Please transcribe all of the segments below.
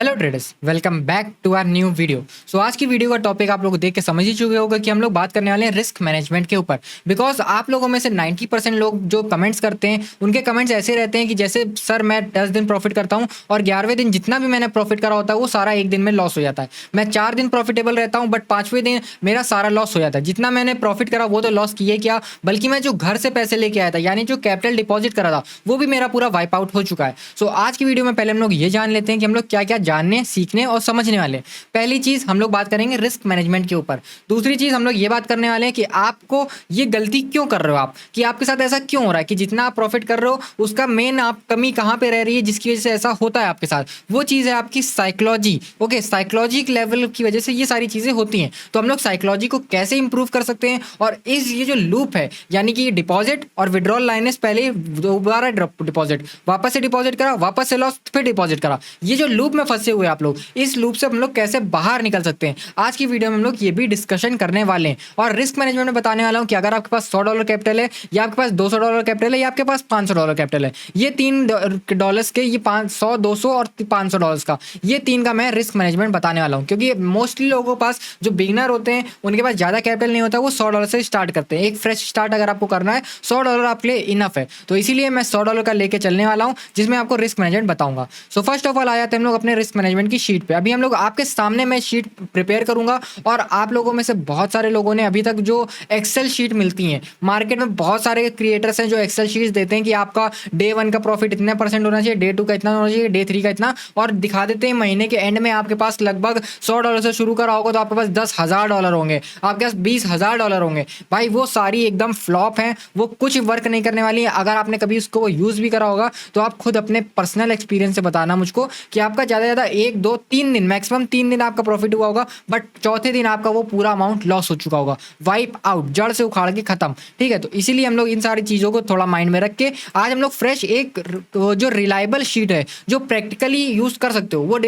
Hello traders, welcome back to our new video. So आज की video का topic आप लोग देख के समझ ही चुके होगा कि हम लोग बात करने वाले हैं रिस्क मैनेजमेंट के ऊपर। बिकॉज आप लोगों में से 90% लोग जो कमेंट्स करते हैं उनके कमेंट्स ऐसे रहते हैं कि जैसे सर मैं 10 दिन प्रॉफिट करता हूँ और 11वें दिन जितना भी मैंने प्रॉफिट करा होता है वो सारा एक दिन में लॉस हो जाता है। मैं 4 दिन प्रॉफिटेबल रहता हूँ बट 5वें दिन मेरा सारा लॉस हो जाता है। जितना मैंने प्रॉफिट करा वो तो लॉस किए क्या, बल्कि मैं जो घर से पैसे लेके आया था यानी जो कैपिटल डिपॉजिट करा था वो भी मेरा पूरा वाइप आउट हो चुका है। सो आज की वीडियो में पहले हम लोग ये जान लेते हैं कि हम लोग क्या क्या जानने सीखने और समझने वाले हैं। पहली चीज हम लोग बात करेंगे रिस्क मैनेजमेंट के ऊपर। दूसरी चीज हम लोग ये बात करने वाले हैं कि आपको ये गलती क्यों कर रहे हो, आप कि आपके साथ ऐसा क्यों हो रहा है कि जितना आप प्रॉफिट कर रहे हो उसका मेन आप कमी कहाँ पे रह रही है जिसकी वजह से ऐसा होता है आपके साथ। वो चीज है आपकी साइकोलॉजी। ओके, साइकोलॉजिक लेवल की वजह से ये सारी चीजें होती हैं। तो हम लोग साइकोलॉजी को कैसे इंप्रूव कर सकते हैं और इस ये जो लूप है यानी कि डिपॉजिट और विड्रॉल लाइनेस, पहले दोबारा डिपॉजिट, वापस से डिपॉजिट करा, वापस से लॉस, फिर डिपॉजिट करा, ये जो लूप में फंसे हुए आप लोग, इस लूप से हम लोग कैसे बाहर निकल सकते हैं आज की वीडियो में हम लोग ये भी डिस्कशन करने वाले हैं। और रिस्क मैनेजमेंट में बताने वाला हूं कि अगर आपके पास $100 कैपिटल है या आपके पास $200 कैपिटल है या आपके पास $500 कैपिटल है, ये $3 के, ये 500, 200 और $500 का, ये तीन का मैं रिस्क मैनेजमेंट बताने वाला हूं। क्योंकि मोस्टली लोगों के पास जो बिगिनर होते हैं उनके पास ज्यादा कैपिटल नहीं होता, वो $100 से स्टार्ट करते हैं। एक फ्रेश स्टार्ट अगर आपको करना है $100 आपके लिए इनफ है। तो इसीलिए मैं $100 का लेके चलने वाला हूं जिसमें आपको रिस्क मैनेजमेंट बताऊंगा। सो फर्स्ट ऑफ ऑल आ जाते हैं हम लोग अपने रिस्क मैनेजमेंट की शीट पे। अभी हम लोग आपके सामने मैं शीट प्रिपेयर करूंगा और आप लोगों में से बहुत सारे लोगों ने अभी तक जो एक्सेल शीट मिलती हैं, मार्केट में बहुत सारे क्रिएटर्स हैं जो एक्सेल शीट्स देते हैं कि आपका डे 1 का प्रॉफिट इतने परसेंट होना चाहिए, डे 2 का इतना होना चाहिए, डे 3 का इतना, और दिखा देते हैं महीने के एंड में आपके पास लगभग $100 से शुरू करा होगा तो आपके पास $10,000 होंगे, आपके पास $20,000 होंगे। भाई वो सारी एकदम फ्लॉप हैं, वो कुछ वर्क नहीं करने वाली है। अगर आपने कभी उसको यूज भी करा होगा तो आप खुद अपने पर्सनल एक्सपीरियंस से बताना मुझको कि आपका ज़्यादा से ज़्यादा 1 2 3 दिन, मैक्सिमम 3 दिन आपका प्रॉफिट हुआ होगा बट चौथे दिन आपका वो पूरा अमाउंट लॉस हो चुका होगा, वाइप आउट, जड़ से उखाड़ के खत्म। ठीक है, तो इसीलिए हम लोग इन सारी चीज़ों को थोड़ा माइंड में रख के आज हम लोग फ्रेश एक जो रिलायबल शीट है जो प्रैक्टिकली यूज कर सकते हो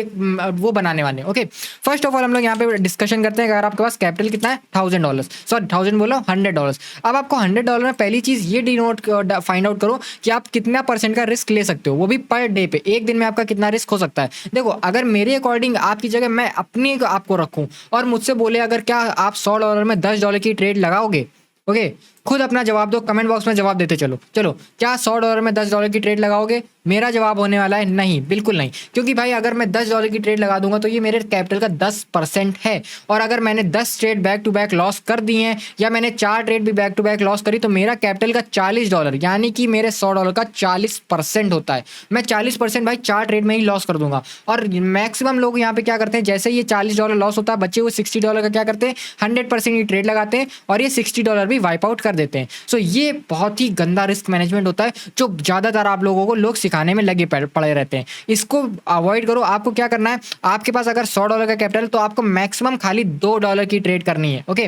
वो बनाने वाले हैं। ओके, फर्स्ट ऑफ ऑल हम लोग यहाँ पे डिस्कशन करते हैं। अगर आपके पास कैपिटल कितना है, $1,000, सॉरी 1000 बोलो, $100। अब आपको $100 में पहली चीज ये डिनोट फाइंड आउट करो कि आप कितना परसेंट का रिस्क ले सकते हो, वो भी पर डे पे, एक दिन में आपका कितना रिस्क हो सकता है। देखो, अगर मेरे अकॉर्डिंग आपकी जगह मैं अपने आपको रखूं और मुझसे बोले अगर क्या आप $100 में $10 की ट्रेड लगाओगे, ओके, खुद अपना जवाब दो, कमेंट बॉक्स में जवाब देते चलो चलो, क्या $100 में $10 की ट्रेड लगाओगे? मेरा जवाब होने वाला है नहीं, बिल्कुल नहीं। क्योंकि भाई अगर मैं $10 की ट्रेड लगा दूंगा तो ये मेरे कैपिटल का 10% है, और अगर मैंने 10 trade back to back loss कर दी हैं या मैंने 4 ट्रेड भी बैक टू बैक लॉस करी तो मेरा कैपिटल का $40 यानी कि मेरे $100 का 40% होता है। मैं 40% भाई 4 ट्रेड में ही लॉस कर दूंगा। और मैक्सिमम लोग यहाँ पे क्या करते हैं, जैसे ये $40 लॉस होता है, बच्चे वो $60 का क्या करते हैं, 100% ही ट्रेड लगाते हैं और ये $60 भी वाइप आउट कर देते हैं। सो ये बहुत ही गंदा रिस्क मैनेजमेंट होता है जो ज़्यादातर आप लोगों को लोग सिखाने में लगे पड़े रहते हैं। इसको अवॉइड करो। आपको क्या करना है, आपके पास अगर $100 का कैपिटल तो आपको मैक्सिमम खाली $2 की ट्रेड करनी है। Okay,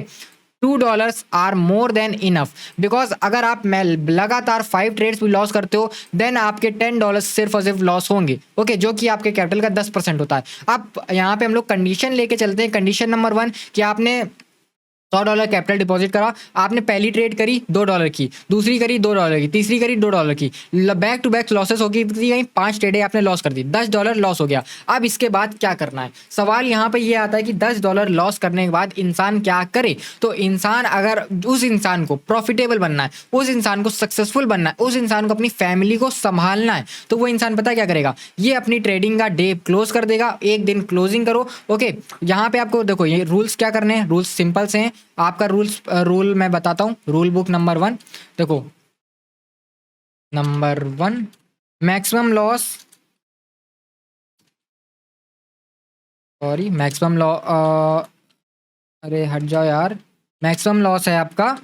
$2 are more than enough. Because अगर आप लगातार 5 ट्रेड्स भी लॉस करते हो देन आपके $10 सिर्फ और सिर्फ लॉस होंगे। ओके, जो कि आपके कैपिटल का 10% होता है। अब यहाँ पे हम लोग कंडीशन लेके चलते हैं। कंडीशन नंबर 1 कि आपने $100 कैपिटल डिपॉजिट करा, आपने पहली ट्रेड करी $2 की, दूसरी करी $2 की, तीसरी करी $2 की, बैक टू बैक लॉसेस होगी, कहीं 5 ट्रेडें आपने लॉस कर दी, $10 लॉस हो गया। अब इसके बाद क्या करना है, सवाल यहाँ पे ये आता है कि $10 लॉस करने के बाद इंसान क्या करे। तो इंसान, अगर उस इंसान को प्रॉफिटेबल बनना है, उस इंसान को सक्सेसफुल बनना है, उस इंसान को अपनी फैमिली को संभालना है, तो वो इंसान पता क्या करेगा, ये अपनी ट्रेडिंग का डे क्लोज कर देगा, एक दिन क्लोजिंग करो। ओके, यहाँ पे आपको देखो ये रूल्स क्या करने हैं, रूल्स सिंपल से हैं। आपका रूल मैं बताता हूं। रूल बुक नंबर 1 देखो, number 1 maximum loss, sorry maximum law, अरे हट जाओ यार, मैक्सिमम लॉस है आपका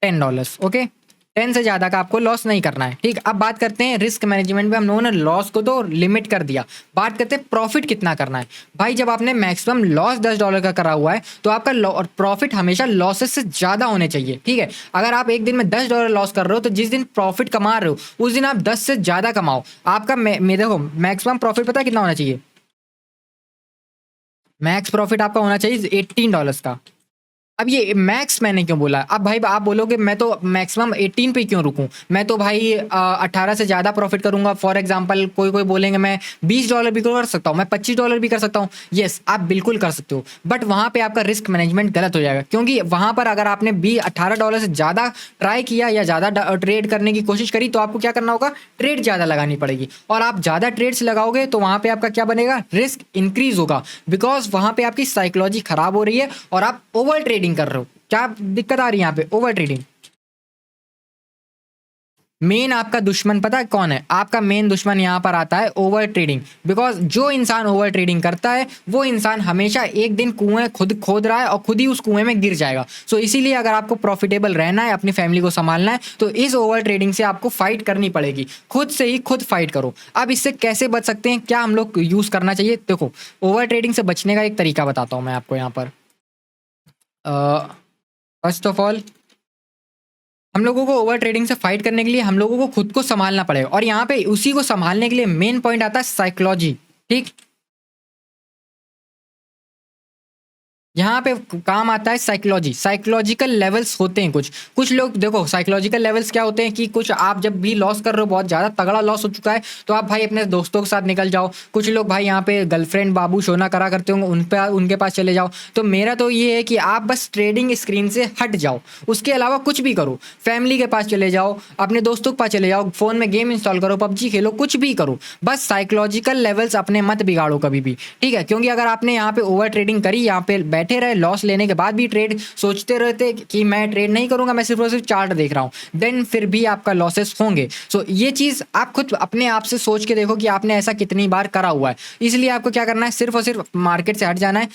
$10। ओके, 10 से ज़्यादा का आपको लॉस नहीं करना है। ठीक, अब बात करते हैं रिस्क मैनेजमेंट में। हम लोगों ने लॉस को तो लिमिट कर दिया, बात करते हैं प्रॉफिट कितना करना है। भाई जब आपने मैक्सिमम लॉस $10 का करा हुआ है तो आपका प्रॉफिट हमेशा लॉसेस से ज़्यादा होने चाहिए। ठीक है, अगर आप एक दिन में $10 लॉस कर रहे हो तो जिस दिन प्रॉफिट कमा रहे हो उस दिन आप 10 से ज़्यादा कमाओ। आपका देखो मैक्सिमम प्रॉफिट पता है कितना होना चाहिए, मैक्स प्रॉफिट आपका होना चाहिए $18 का। अब ये मैक्स मैंने क्यों बोला? अब भाई आप बोलोगे मैं तो मैक्सिमम 18 पे क्यों रुकूँ? मैं तो भाई 18 से ज़्यादा प्रॉफ़िट करूँगा। फॉर एग्ज़ाम्पल कोई-कोई बोलेंगे मैं $20 भी कर सकता हूँ, मैं $25 भी कर सकता हूँ। येस, आप बिल्कुल कर सकते हो। बट वहाँ पे आपका रिस्क मैनेजमेंट गलत हो जाएगा, क्योंकि वहाँ पर अगर आपने $18 से ज़्यादा ट्राई किया या ज़्यादा ट्रेड करने की कोशिश करी, तो आपको क्या करना होगा? ट्रेड ज़्यादा लगानी पड़ेगी, और आप ज़्यादा ट्रेड्स लगाओगे तो वहाँ पे आपका क्या बनेगा? रिस्क इंक्रीज़ होगा, बिकॉज़ वहाँ पे आपकी साइकोलॉजी खराब हो रही है और आप ओवर ट्रेडिंग कर रहे हो। क्या दिक्कत आ रही है यहाँ पे? Over trading. मेन आपका दुश्मन पता है कौन है? आपका मेन दुश्मन यहाँ पर आता है ओवर ट्रेडिंग। बिकॉज़ जो इंसान ओवर ट्रेडिंग करता है, वो इंसान हमेशा एक दिन कुएँ खुद खोद रहा है और खुद ही उस कुएँ में गिर जाएगा। सो इसीलिए अगर आपको प्रॉफिटेबल रहना है, अपनी फैमिली को सँभालना है, तो इस ओवर ट्रेडिंग से आपको फाइट करनी पड़ेगी। खुद से ही खुद फाइट करो। अब इससे कैसे बच सकते हैं? क्या हम लोग यूज़ करना चाहिए? देखो, ओवर ट्रेडिंग से बचने का एक तरीका बताता हूँ मैं आपको यहाँ पर। अ, फर्स्ट ऑफ ऑल, हम लोगों को ओवर ट्रेडिंग से फाइट करने के लिए हम लोगों को खुद को संभालना पड़ेगा, और यहाँ पे उसी को संभालने के लिए मेन पॉइंट आता है साइकोलॉजी। ठीक, यहाँ पे काम आता है साइकोलॉजी। साइकोलॉजिकल लेवल्स होते हैं कुछ। कुछ लोग देखो, साइकोलॉजिकल लेवल्स क्या होते हैं कि कुछ आप जब भी लॉस कर रहे हो, बहुत ज़्यादा तगड़ा लॉस हो चुका है, तो आप भाई अपने दोस्तों के साथ निकल जाओ। कुछ लोग भाई यहाँ पे गर्लफ्रेंड बाबू शोना करा करते होंगे, उनके पास चले जाओ। तो मेरा तो ये है कि आप बस ट्रेडिंग स्क्रीन से हट जाओ, उसके अलावा कुछ भी करो। फैमिली के पास चले जाओ, अपने दोस्तों के पास चले जाओ, फ़ोन में गेम इंस्टॉल करो, पबजी खेलो, कुछ भी करो। बस साइकोलॉजिकल लेवल्स अपने मत बिगाड़ो कभी भी, ठीक है? क्योंकि अगर आपने यहाँ पे ओवर ट्रेडिंग करी, यहाँ पे बैठे रहे लॉस लेने के बाद भी ट्रेड सोचते रहते कि मैं ट्रेड नहीं करूंगा, मैं सिर्फ और सिर्फ चार्ट देख रहा हूँ, देन फिर भी आपका लॉसेस होंगे। सो ये चीज़ आप खुद अपने आप से सोच के देखो कि आपने ऐसा कितनी बार करा हुआ है। इसलिए आपको क्या करना है? सिर्फ और सिर्फ मार्केट से हट जाना है,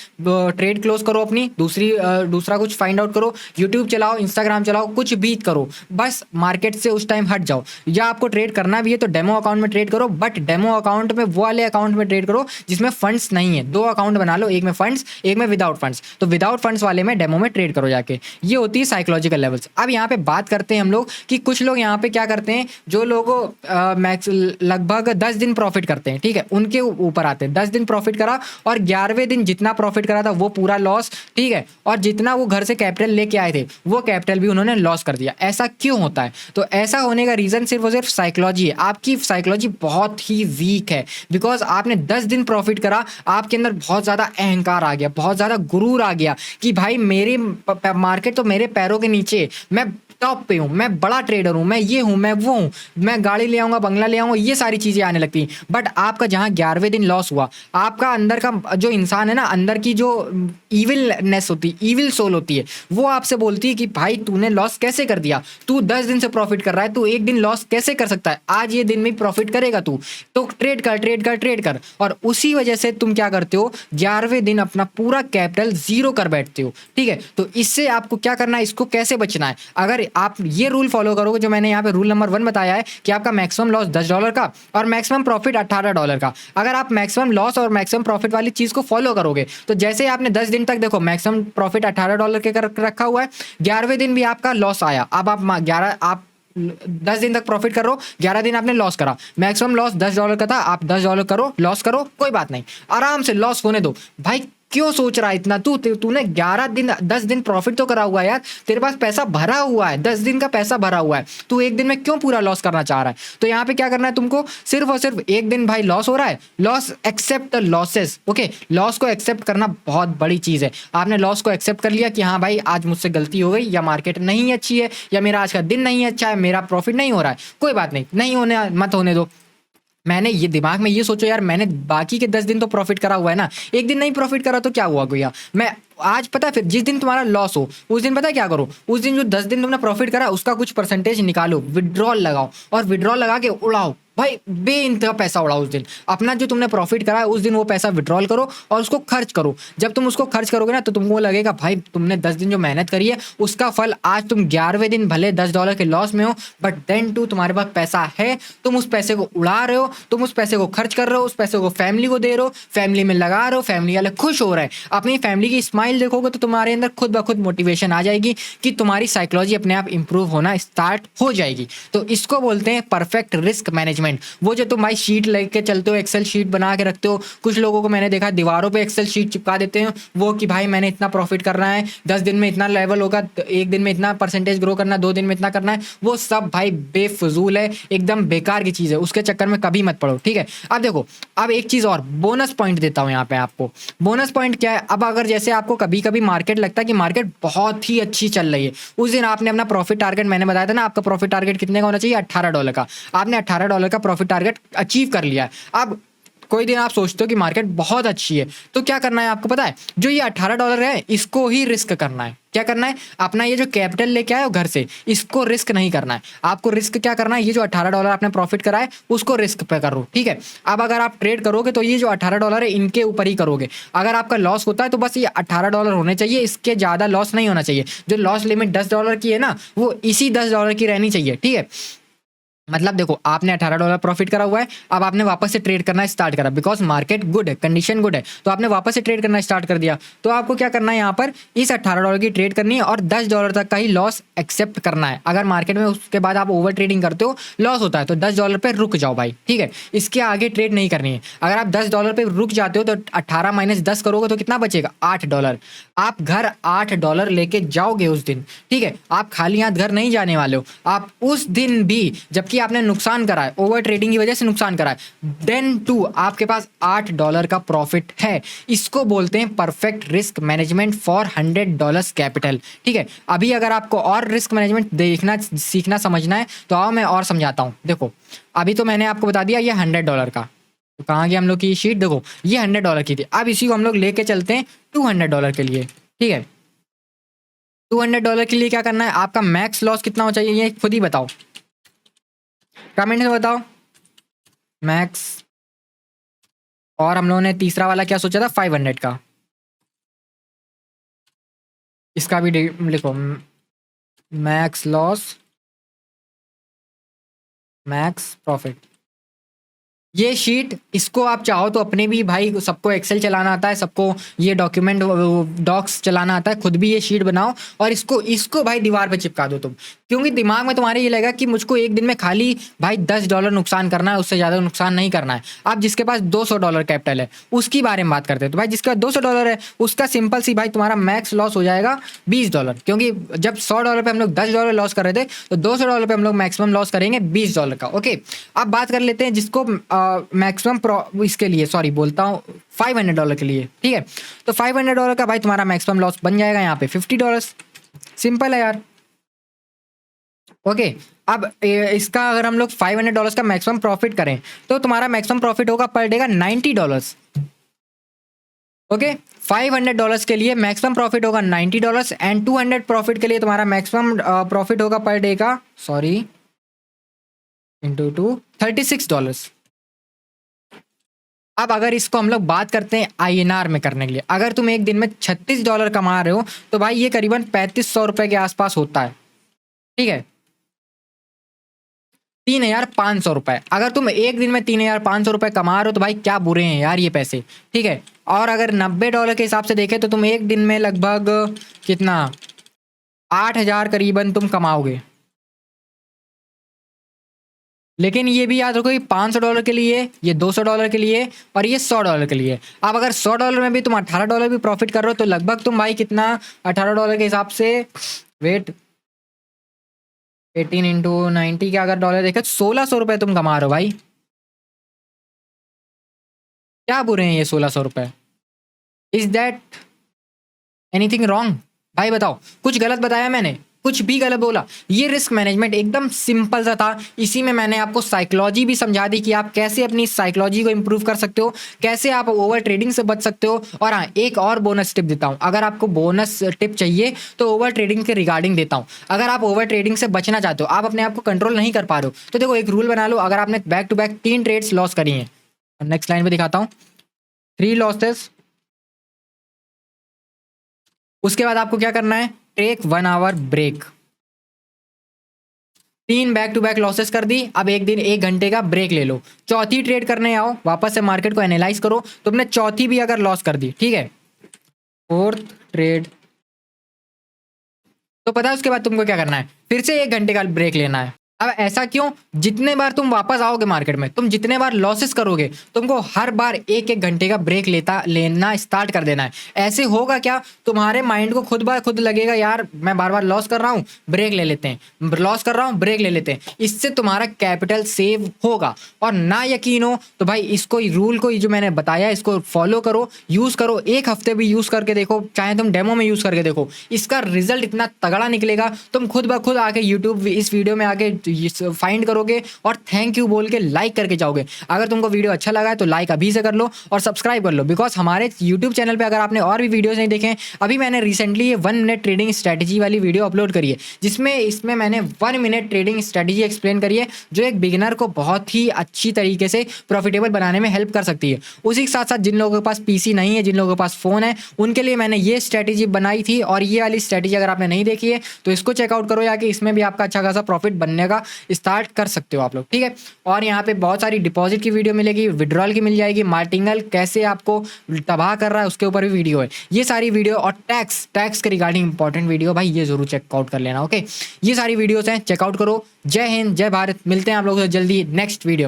ट्रेड क्लोज करो अपनी, दूसरा कुछ फाइंड आउट करो, यूट्यूब चलाओ, इंस्टाग्राम चलाओ, कुछ भी करो, बस मार्केट से उस टाइम हट जाओ। या आपको ट्रेड करना भी है तो डेमो अकाउंट में ट्रेड करो, बट डेमो अकाउंट में वो वाले अकाउंट में ट्रेड करो जिसमें फंड्स नहीं है। 2 अकाउंट बना लो, एक में फंड्स, एक में विदाउट फंड्स। तो विदाउट फंड्स वाले में डेमो में ट्रेड करो जाके। ये होती है साइकोलॉजिकल लेवल्स। अब यहाँ पे बात करते हैं हम लोग कि कुछ लोग यहाँ पे क्या करते हैं, जो लोगों मैक्स लगभग 10 दिन प्रॉफिट करते हैं, ठीक है, उनके ऊपर आते हैं। 10 दिन प्रॉफिट करा और 11वें दिन जितना प्रॉफिट करा था वो पूरा लॉस, ठीक है, और जितना वो घर से कैपिटल लेके आए थे वो कैपिटल भी उन्होंने लॉस कर दिया। ऐसा क्यों होता है? तो ऐसा होने का रीज़न सिर्फ और सिर्फ साइकोलॉजी है। आपकी साइकोलॉजी बहुत ही वीक है, बिकॉज आपने 10 दिन प्रॉफिट करा, आपके अंदर बहुत ज़्यादा अहंकार आ गया, बहुत ज़्यादा गुरूर आ गया कि भाई मेरे मार्केट तो मेरे पैरों के नीचे, मैं टॉप पे हूँ, मैं बड़ा ट्रेडर हूँ, मैं ये हूँ, मैं वो हूँ, मैं गाड़ी ले आऊँगा, बंगला ले आऊँगा, ये सारी चीज़ें आने लगती हैं। बट आपका जहाँ 11वें दिन लॉस हुआ, आपका अंदर का जो इंसान है ना, अंदर की जो इविलनेस होती है, इविल सोल होती है, वो आपसे बोलती है कि भाई तूने लॉस कैसे कर दिया? तू 10 दिन से प्रॉफिट कर रहा है, तू एक दिन लॉस कैसे कर सकता है? आज ये दिन में प्रॉफिट करेगा तू, तो ट्रेड कर, ट्रेड कर, ट्रेड कर। और उसी वजह से तुम क्या करते हो? 11वें दिन अपना पूरा कैपिटल ज़ीरो कर बैठते हो, ठीक है? तो इससे आपको क्या करना है? इसको कैसे बचना है? अगर आप ये रूल फॉलो करोगे, जो मैंने यहाँ पे रूल नंबर 1 बताया है कि आपका मैक्सिमम लॉस $10 का और मैक्सिमम प्रॉफिट $18 का, अगर आप मैक्सिमम लॉस और मैक्सिमम प्रॉफिट वाली चीज़ को फॉलो करोगे, तो जैसे आपने 10 दिन तक देखो मैक्सिमम प्रॉफिट $18 के कर रखा हुआ है, 11वें दिन भी आपका लॉस आया, अब आप 10 दिन तक प्रॉफिट कर रहे हो, 11 दिन आपने लॉस करा, मैक्सिमम लॉस $10 का था, आप $10 करो, लॉस करो, कोई बात नहीं, आराम से लॉस होने दो भाई। क्यों सोच रहा है इतना? तूने 11 दिन 10 दिन प्रॉफिट तो करा हुआ है यार, तेरे पास पैसा भरा हुआ है, 10 दिन का पैसा भरा हुआ है, तू एक दिन में क्यों पूरा लॉस करना चाह रहा है? तो यहाँ पे क्या करना है तुमको? सिर्फ और सिर्फ एक दिन भाई लॉस हो रहा है, loss, accept the losses, okay? Loss को एक्सेप्ट करना बहुत बड़ी चीज़ है। आपने लॉस को एक्सेप्ट कर लिया कि हाँ भाई आज मुझसे गलती हो गई, या मार्केट नहीं अच्छी है, या मेरा आज का दिन नहीं अच्छा है, मेरा प्रॉफिट नहीं हो रहा है, कोई बात नहीं, नहीं होने मत होने दो। मैंने ये दिमाग में ये सोचो यार, मैंने बाकी के 10 दिन तो प्रॉफिट करा हुआ है ना, एक दिन नहीं प्रॉफिट करा तो क्या हुआ भैया? मैं आज पता है, फिर जिस दिन तुम्हारा लॉस हो उस दिन पता है क्या करो? उस दिन जो 10 दिन तुमने प्रॉफिट करा उसका कुछ परसेंटेज निकालो, विड्रॉल लगाओ, और विड्रॉल लगा के उड़ाओ भाई, बेइंतहा पैसा उड़ाओ उस दिन। अपना जो तुमने प्रॉफिट करा है उस दिन वो पैसा विड्रॉल करो और उसको खर्च करो। जब तुम उसको खर्च करोगे ना, तो तुमको लगेगा भाई तुमने 10 दिन जो मेहनत करी है उसका फल आज तुम 11वें दिन भले $10 के लॉस में हो, बट देन टू तुम्हारे पास पैसा है, तुम उस पैसे को उड़ा रहे हो, तुम उस पैसे को खर्च कर रहे हो, उस पैसे को फैमिली को दे रहे हो, फैमिली में लगा रहे हो, फैमिली वाले खुश हो रहे हैं। अपनी फैमिली की स्माइल देखोगे तो तुम्हारे अंदर खुद ब खुद मोटिवेशन आ जाएगी कि तुम्हारी साइकोलॉजी अपने आप इंप्रूव होना स्टार्ट हो जाएगी। तो इसको बोलते हैं परफेक्ट रिस्क मैनेजमेंट। डॉक्यूमेंट, वो जो तुम भाई शीट लेके चलते हो, एक्सेल शीट बना के रखते हो। कुछ लोगों को मैंने देखा दीवारों पे एक्सेल शीट चिपका देते हैं वो कि भाई मैंने इतना प्रॉफिट करना है, 10 दिन में इतना लेवल होगा, 1 दिन में इतना परसेंटेज ग्रो करना है, 2 दिन में इतना करना है। वो सब भाई बेफजूल है, एकदम बेकार की चीज़ है, उसके चक्कर में कभी मत पड़ो, ठीक है। अब देखो, अब एक चीज़ और बोनस पॉइंट देता हूँ यहाँ पे आपको। बोनस पॉइंट क्या है, अब अगर जैसे आपको कभी कभी मार्केट लगता है कि मार्केट बहुत ही अच्छी चल रही है, उस दिन आपने अपना प्रॉफिट टारगेट, मैंने बताया था ना आपका प्रॉफिट टारगेट कितने का होना चाहिए, $18 का। आपने $18 का प्रॉफिट टारगेट अचीव कर लिया है। अब कोई दिन आप सोचते हो कि मार्केट बहुत अच्छी है, तो क्या करना है आपको पता है, जो ये $18 है इसको ही रिस्क करना है। क्या करना है, अपना ये जो कैपिटल लेके आए हो घर से, इसको रिस्क नहीं करना है आपको। रिस्क क्या करना है, ये जो $18 आपने प्रॉफिट करा है उसको रिस्क पे करो, ठीक है। अब अगर आप ट्रेड करोगे तो ये जो $18 है इनके ऊपर ही करोगे। अगर आपका लॉस होता है तो बस ये $18 होने चाहिए, इसके ज़्यादा लॉस नहीं होना चाहिए। जो लॉस लिमिट $10 की है ना, वो इसी $10 की रहनी चाहिए, ठीक है। मतलब देखो, आपने $18 प्रॉफिट करा हुआ है, अब आपने वापस से ट्रेड करना स्टार्ट करा, बिकॉज मार्केट गुड है, कंडीशन गुड है, तो आपने वापस से ट्रेड करना स्टार्ट कर दिया। तो आपको क्या करना है, यहाँ पर इस $18 की ट्रेड करनी है और $10 तक का ही लॉस एक्सेप्ट करना है। अगर मार्केट में उसके बाद आप ओवर ट्रेडिंग करते हो, लॉस होता है, तो $10 पे रुक जाओ भाई, ठीक है। इसके आगे ट्रेड नहीं करनी है। अगर आप $10 पे रुक जाते हो तो 18 माइनस 10 करोगे तो कितना बचेगा, $8। आप घर $8 लेके जाओगे उस दिन, ठीक है। आप खाली हाथ घर नहीं जाने वाले हो। आप उस दिन भी, जबकि आपने नुकसान करा है, ओवर ट्रेडिंग की वजह से नुकसान करा है, देन टू आपके पास $8 का प्रॉफिट है। इसको बोलते हैं perfect risk management for $100 capital, ठीक है। अभी अगर आपको और रिस्क मैनेजमेंट देखना, सीखना, समझना है तो आओ मैं और समझाता हूँ। देखो, अभी तो मैंने आपको बता दिया ये $100 का, तो कहाँ गया हम लोग की शीट, देखो ये $100 की थी। अब इसी को हम लोग लेके चलते हैं $200 के लिए, ठीक है। $200 के लिए क्या करना है, आपका मैक्स लॉस कितना हो चाहिए ये खुद ही बताओ, कमेंट में बताओ मैक्स। और हम लोगों ने तीसरा वाला क्या सोचा था, 500 का, इसका भी लिखो, मैक्स लॉस मैक्स प्रॉफिट। ये शीट, इसको आप चाहो तो अपने भी, भाई सबको एक्सेल चलाना आता है, सबको ये डॉक्यूमेंट डॉक्स चलाना आता है, खुद भी ये शीट बनाओ और इसको इसको भाई दीवार पे चिपका दो तुम। क्योंकि दिमाग में तुम्हारे ये लगेगा कि मुझको एक दिन में खाली भाई $10 नुकसान करना है, उससे ज़्यादा नुकसान नहीं करना है। आप जिसके पास $200 कैपिटल है उसकी बारे में बात करते हैं, तो भाई जिसका $200 है उसका सिंपल सी भाई तुम्हारा मैक्स लॉस हो जाएगा $20। क्योंकि जब $100 पे हम लोग $10 लॉस कर रहे थे, तो $200 पे हम लोग मैक्सिमम लॉस करेंगे $20 का, ओके। अब बात कर लेते हैं जिसको मैक्सिमम, इसके लिए सॉरी बोलता हूँ, $500 के लिए, ठीक है। तो $500 का भाई तुम्हारा मैक्सिमम लॉस बन जाएगा यहाँ पे $50। सिंपल है यार, ओके। अब इसका अगर हम लोग $500 का मैक्सिमम प्रॉफिट करें तो तुम्हारा मैक्सिमम प्रॉफिट होगा पर डे का $90, ओके। $500 के लिए मैक्सिमम प्रॉफिट होगा $90 एंड 200 प्रॉफिट के लिए तुम्हारा मैक्सिमम प्रॉफिट होगा पर डे का, सॉरी, इंटू 2 $36। अब अगर इसको हम लोग बात करते हैं INR में करने के लिए, अगर तुम एक दिन में $36 कमा रहे हो तो भाई ये करीबन 3500 रुपए के आसपास होता है, ठीक है। 3,500 रुपए, अगर तुम एक दिन में 3,500 रुपए कमा रहे हो तो भाई क्या बुरे हैं यार ये पैसे, ठीक है। और अगर $90 के हिसाब से देखें तो तुम एक दिन में लगभग कितना, 8,000 करीबन तुम कमाओगे। लेकिन ये भी याद रखो, ये $500 के लिए, ये $200 के लिए और ये $100 के लिए। अब अगर $100 में भी तुम $18 भी प्रॉफिट कर रहे हो तो लगभग तुम भाई कितना, $18 के हिसाब से, वेट, 18 इंटू 90 के अगर डॉलर देखे तो 1,600 रुपये तुम कमा रहे हो भाई। क्या बुरे हैं ये 1,600 रुपये, इज दैट एनीथिंग रॉन्ग, भाई बताओ, कुछ गलत बताया मैंने, कुछ भी गलत बोला। ये रिस्क मैनेजमेंट एकदम सिंपल सा था। इसी में मैंने आपको साइकोलॉजी भी समझा दी कि आप कैसे अपनी साइकोलॉजी को इंप्रूव कर सकते हो, कैसे आप ओवर ट्रेडिंग से बच सकते हो। और हाँ, एक और बोनस टिप देता हूँ, अगर आपको बोनस टिप चाहिए तो ओवर ट्रेडिंग के रिगार्डिंग देता हूँ। अगर आप ओवर ट्रेडिंग से बचना चाहते हो, आप अपने आप को कंट्रोल नहीं कर पा रहे हो, तो देखो एक रूल बना लो। अगर आपने back to back 3 trades loss करी हैं, नेक्स्ट लाइन पे दिखाता हूँ, 3 लॉसेस, उसके बाद आपको क्या करना है, take 1 hour break. 3 back to back losses कर दी, अब एक दिन 1 घंटे का ब्रेक ले लो। चौथी ट्रेड करने आओ, वापस से मार्केट को एनालाइज करो, तुमने चौथी भी अगर लॉस कर दी, ठीक है, 4th ट्रेड, तो पता है उसके बाद तुमको क्या करना है, फिर से 1 घंटे का ब्रेक लेना है। अब ऐसा क्यों? जितने बार तुम वापस आओगे मार्केट में, तुम जितने बार लॉसेस करोगे, तुमको हर बार 1-1 घंटे का ब्रेक लेना स्टार्ट कर देना है। ऐसे होगा क्या? तुम्हारे माइंड को खुद ब खुद लगेगा यार मैं बार-बार लॉस कर रहा हूँ, ब्रेक ले लेते हैं। लॉस कर रहा हूँ, ब्रेक ले लेते हैं। इससे तुम्हारा कैपिटल सेव होगा। और ना यकीन हो तो भाई इसको रूल को जो मैंने बताया इसको फॉलो करो, यूज़ करो। 1 हफ्ते भी यूज़ करके देखो, चाहे तुम डेमो में यूज़ करके देखो। इसका रिजल्ट इतना तगड़ा निकलेगा, तुम खुद ब खुद आके यूट्यूब इस वीडियो में आके फाइंड करोगे और थैंक यू बोल के लाइक करके जाओगे। अगर तुमको वीडियो अच्छा लगा है तो लाइक अभी से कर लो और सब्सक्राइब कर लो, बिकॉज हमारे यूट्यूब चैनल पे अगर आपने और भी वीडियोस नहीं देखे हैं, अभी मैंने रिसेंटली ये 1 मिनट ट्रेडिंग स्ट्रैटेजी वाली वीडियो अपलोड करी है, जिसमें इसमें मैंने 1 मिनट ट्रेडिंग स्ट्रैटेजी एक्सप्लेन करी है, जो एक बिगिनर को बहुत ही अच्छी तरीके से प्रॉफिटेबल बनाने में हेल्प कर सकती है। उसी के साथ साथ जिन लोगों के पास पीसी नहीं है, जिन लोगों के पास फ़ोन है, उनके लिए मैंने ये स्ट्रैटेजी बनाई थी। और ये वाली स्ट्रैटेजी अगर आपने नहीं देखी है तो इसको चेकआउट करो, या कि इसमें भी आपका अच्छा खासा प्रॉफिट बनने का स्टार्ट कर सकते हो आप लोग, ठीक है। और यहाँ पे बहुत सारी डिपॉजिट की वीडियो मिलेगी, विड्रॉल की मिल जाएगी, मार्टिंगल कैसे आपको तबाह कर रहा है उसके ऊपर भी वीडियो है। ये सारी वीडियो और टैक्स के रिगार्डिंग इंपॉर्टेंट वीडियो भाई ये जरूर चेकआउट कर लेना, ओके। ये सारी वीडियोस हैं, चेकआउट करो। जय हिंद, जय भारत। मिलते हैं आप लोगों से जल्दी नेक्स्ट वीडियो में।